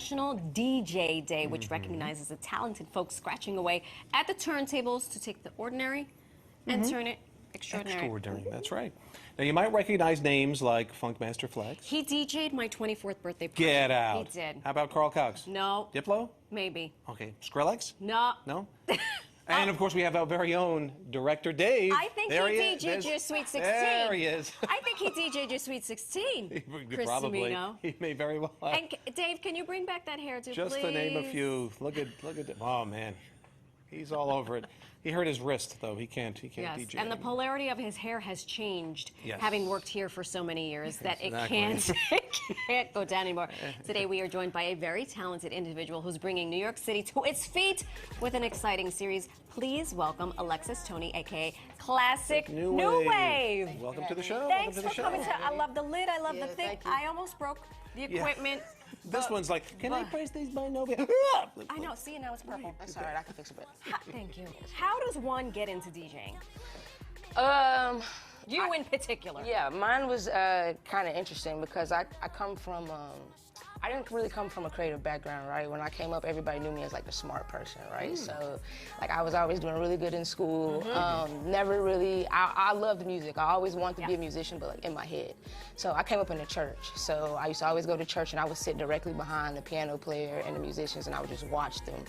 National DJ Day, which recognizes the talented folks scratching away at the turntables to take the ordinary and turn it extraordinary. Extraordinary, that's right. Now, you might recognize names like Funkmaster Flex. He DJ'd my 24th birthday party. Get out. He did. How about Carl Cox? No. Diplo? Maybe. Okay. Skrillex? No. No? And, of course, we have our very own director, Dave. I think there he DJ'd your Sweet 16. There he is. I think he DJ'd your Sweet 16, Chris Probably. Cimino. He may very well have. And Dave, can you bring back that hairdo, Just please? to name a few. Look at oh, man. He's all over it. He hurt his wrist, though. He can't Yes, DJ and the anymore. polarity of his hair has changed, Yes. having worked here for so many years, that Exactly. it can't go down anymore. Today we are joined by a very talented individual who's bringing New York City to its feet with an exciting series. Please welcome Alexis Tony, a.k.a. Classic New Wave. Welcome to the show. Thanks Welcome to the for show. coming. I love the lid. I love the thing. thank you. I almost broke the equipment. This one's like, can I press these by no? I know. See, now it's purple. That's all right. I can fix it. Thank you. How does one get into DJing? You in particular. Yeah, mine was kind of interesting because I come from, I didn't really come from a creative background, right? When I came up, everybody knew me as like the smart person, right? So, like, I was always doing really good in school. Never really, I loved music. I always wanted to be a musician, but like in my head. So I came up in the church. So I used to always go to church and I would sit directly behind the piano player and the musicians and I would just watch them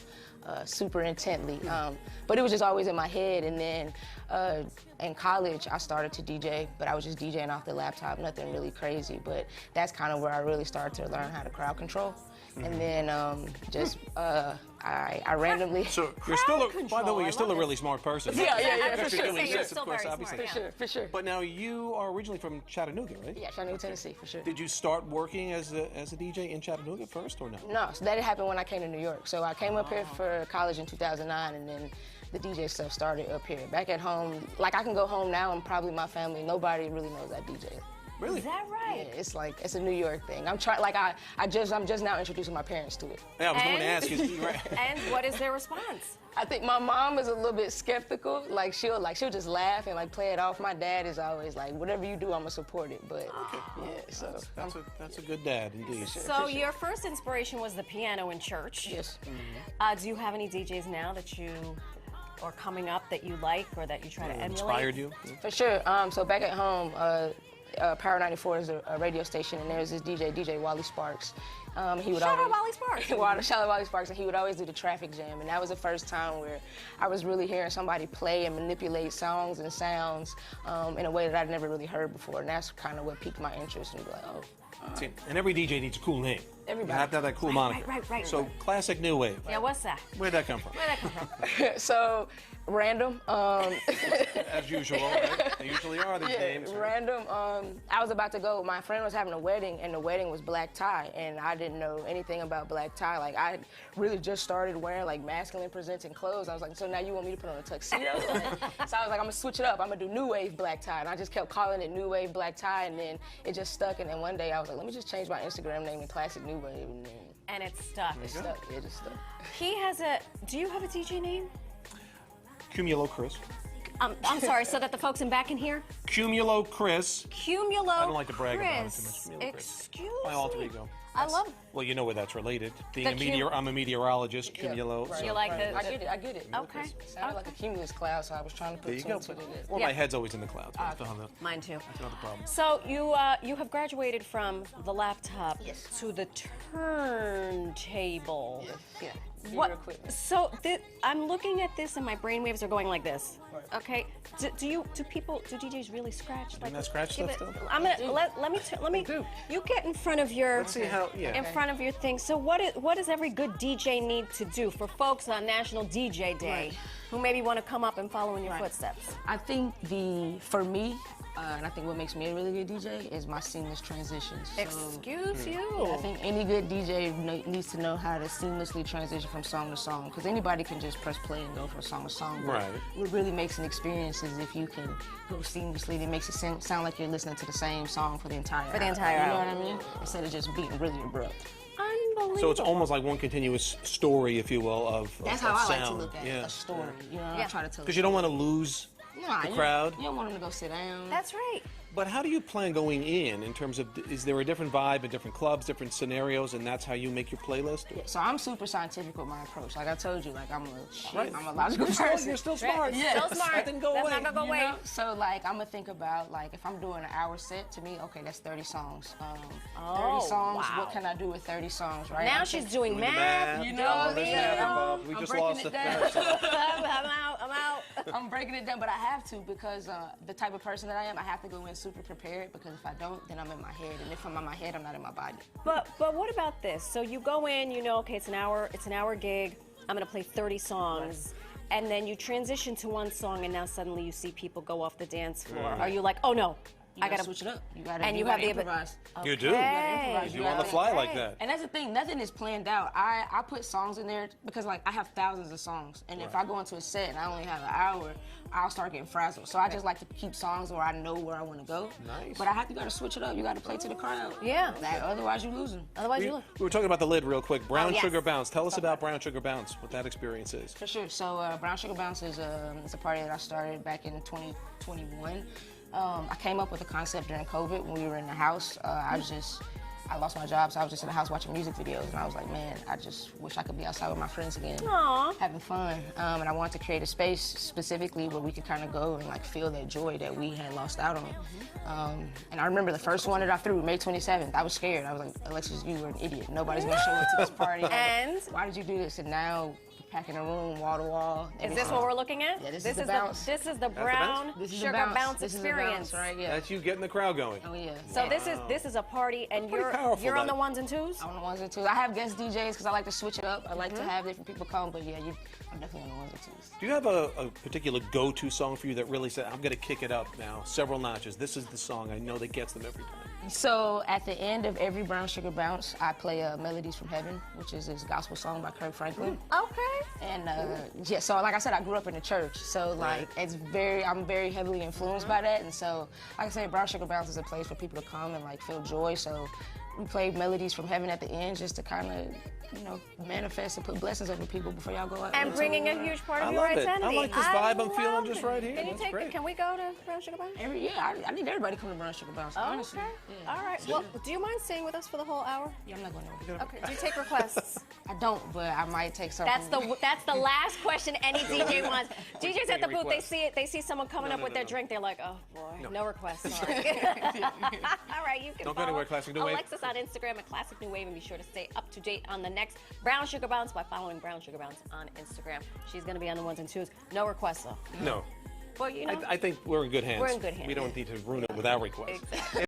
super intently. But it was just always in my head. And then in college, I started to DJ, but I was just DJing off the laptop, nothing really crazy. But that's kind of where I really started to learn how to crowd control. And then I randomly. So you're still, by the way, you're still a really smart person. Yeah, For for sure. sure. You're still very smart. For sure. But now you are originally from Chattanooga, right? Yeah, Chattanooga, Tennessee, for sure. Did you start working as a DJ in Chattanooga first, or no? No, so that happened when I came to New York. So I came up here for college in 2009, and then the DJ stuff started up here. Back at home, like I can go home now and probably my family, nobody really knows I DJ. Really? Is that right? Yeah, it's like, it's a New York thing. I'm trying, like I'm just now introducing my parents to it. Yeah, I was going to ask you. Right. And what is their response? I think my mom is a little bit skeptical. Like she'll just laugh and like play it off. My dad is always like, whatever you do, I'ma support it. But yeah, so That's a good dad, indeed. So your first inspiration was the piano in church. yes. Do you have any DJs now that you, or coming up that you like or that you try to emulate? Inspired you? For sure. So back at home, Power 94 is a radio station, and there's this DJ Wally Sparks. He would Shout out always, Wally Sparks. Shout out Wally Sparks, and he would always do the traffic jam, and that was the first time where I was really hearing somebody play and manipulate songs and sounds in a way that I'd never really heard before, and that's kind of what piqued my interest, and be like, oh. See, and every DJ needs a cool name. Everybody. You have to have that cool moniker. Right. So, Classic New Wave. Yeah, what's that? Where'd that come from? Where'd that come from? So, random. As usual, right? They usually are, these names. Random. I was about to go, my friend was having a wedding, and the wedding was black tie, and I didn't know anything about black tie. Like, I really just started wearing, like, masculine presenting clothes. I was like, so now you want me to put on a tuxedo? So I was like, I'm gonna switch it up. I'm gonna do New Wave black tie. And I just kept calling it New Wave black tie, and then it just stuck. And then one day I was like, let me just change my Instagram name to Classic New Wave, and then And it's stuck. it stuck. It just stuck. He has a, do you have a DJ name? Cumulo Chris. I'm sorry, so that the folks in back can hear? Cumulo Chris. Cumulo I don't like to brag about it Chris. too much. Cumulo Chris. Excuse My alter me. ego. I love. Well, you know where that's related. Being The I'm a meteorologist, cumulo. right. So. You like the, I get it. Okay. It sounded like a cumulus cloud, so I was trying to There put you two go. and two together. Well, Yeah. my head's always in the clouds. I still have that. Mine too. That's another problem. So you have graduated from the laptop to the turntable. Yeah. What? Equipment. So I'm looking at this and my brainwaves are going like this. Okay. Do DJs really scratch? Doing that scratch give stuff it- still? I'm gonna let me. do. You get in front of your. Let's see how. Yeah. In front of your thing. So what does every good DJ need to do for folks on National DJ Day who maybe want to come up and follow in your footsteps? I think for me, and I think what makes me a really good DJ is my seamless transitions. So, Excuse you. I think any good DJ needs to know how to seamlessly transition from song to song, because anybody can just press play and go from song to song. But Right. what really makes an experience is if you can go seamlessly. It makes it sound like you're listening to the same song for the entire hour. the entire You know hour. what I mean? Instead of just being really abrupt. Unbelievable. So it's almost like one continuous story, if you will, of That's of how I sound. like to look at Yeah. a story. You know, Yeah. I try to tell. Because you don't want to lose Nah, the crowd. You don't want them to go sit down. That's right. But how do you plan going in terms of, is there a different vibe in different clubs, different scenarios, and that's how you make your playlist? So I'm super scientific with my approach. Like I told you, like I'm a logical You're person. still smart. Yeah. So smart. That didn't go That's away. not gonna go away. You know? So like I'm gonna think about like if I'm doing an hour set, to me, okay, that's 30 songs. 30 songs. wow. What can I do with 30 songs? Right. Now she's doing math. You know, We I'm just breaking lost it the down. I'm out. I'm breaking it down, but I have to because the type of person that I am, I have to go in super prepared because if I don't, then I'm in my head, and if I'm in my head, I'm not in my body. But what about this? So you go in, you know, okay, it's an hour gig. I'm gonna play 30 songs. And then you transition to one song, and now suddenly you see people go off the dance floor. Are you like, oh no, I gotta switch it up. You gotta, and you have gotta the improvise. You do. Okay. You on the fly like that. And that's the thing, nothing is planned out. I put songs in there because like I have thousands of songs, and if I go into a set and I only have an hour, I'll start getting frazzled. So I just like to keep songs where I know where I want to go. Nice. But you gotta switch it up. You gotta play to the crowd. Yeah. Otherwise you losing. Otherwise you We look. were talking about the lid real quick. Brown yes. Sugar Bounce. Tell us about Brown Sugar Bounce, what that experience is. For sure. So Brown Sugar Bounce is it's a party that I started back in 2021. I came up with the concept during COVID when we were in the house. I lost my job, so I was just in the house watching music videos, and I was like, man, I just wish I could be outside with my friends again, Aww. having fun. And I wanted to create a space specifically where we could kind of go and like feel that joy that we had lost out on. And I remember the first one that I threw, May 27th. I was scared. I was like, Alexis, you were an idiot. Nobody's gonna show up to this party. And why did you do this? And now packing a room wall to wall. is this what we're looking at? Yeah, this is the bounce. This is the brown This is the sugar bounce. bounce This is the experience. bounce, right? Yeah. That's you getting the crowd going. Oh yeah. So this is a party, and pretty powerful, you're on that. the ones and twos. On the ones and twos. I have guest DJs because I like to switch it up. I like to have different people come, but yeah, I'm definitely on the ones and twos. Do you have a particular go-to song for you that really said, I'm going to kick it up now, several notches? This is the song I know that gets them every time. So at the end of every Brown Sugar Bounce, I play Melodies from Heaven, which is this gospel song by Kirk Franklin. Okay. And yeah, so like I said, I grew up in the church, so like I'm very heavily influenced by that. And so, like I said, Brown Sugar Bounce is a place for people to come and like feel joy. So we play Melodies from Heaven at the end just to kind of, manifest and put blessings over people before y'all go out. And bringing a huge part of I your love it. identity. I like this vibe I'm love feeling just it. right here. Can you That's take? great. Can we go to Brown Sugar Bounce? I need everybody to come to Brown Sugar Bounce, honestly. Okay. Yeah. All right. Well, do you mind staying with us for the whole hour? Yeah, I'm not going nowhere. Okay. Do you take requests? I don't, but I might take something. That's the last question any DJ wants. DJs at the booth, request. they see someone coming up with their drink, they're like, oh boy, no requests. Sorry. All right, you can Don't go follow anywhere, Classic New Wave. Alexis on Instagram at Classic New Wave, and be sure to stay up to date on the next Brown Sugar Bounce by following Brown Sugar Bounce on Instagram. She's going to be on the ones and twos. No requests though. No. Well, I think we're in good hands. We're in good hands. We don't need to ruin it with our requests. Exactly.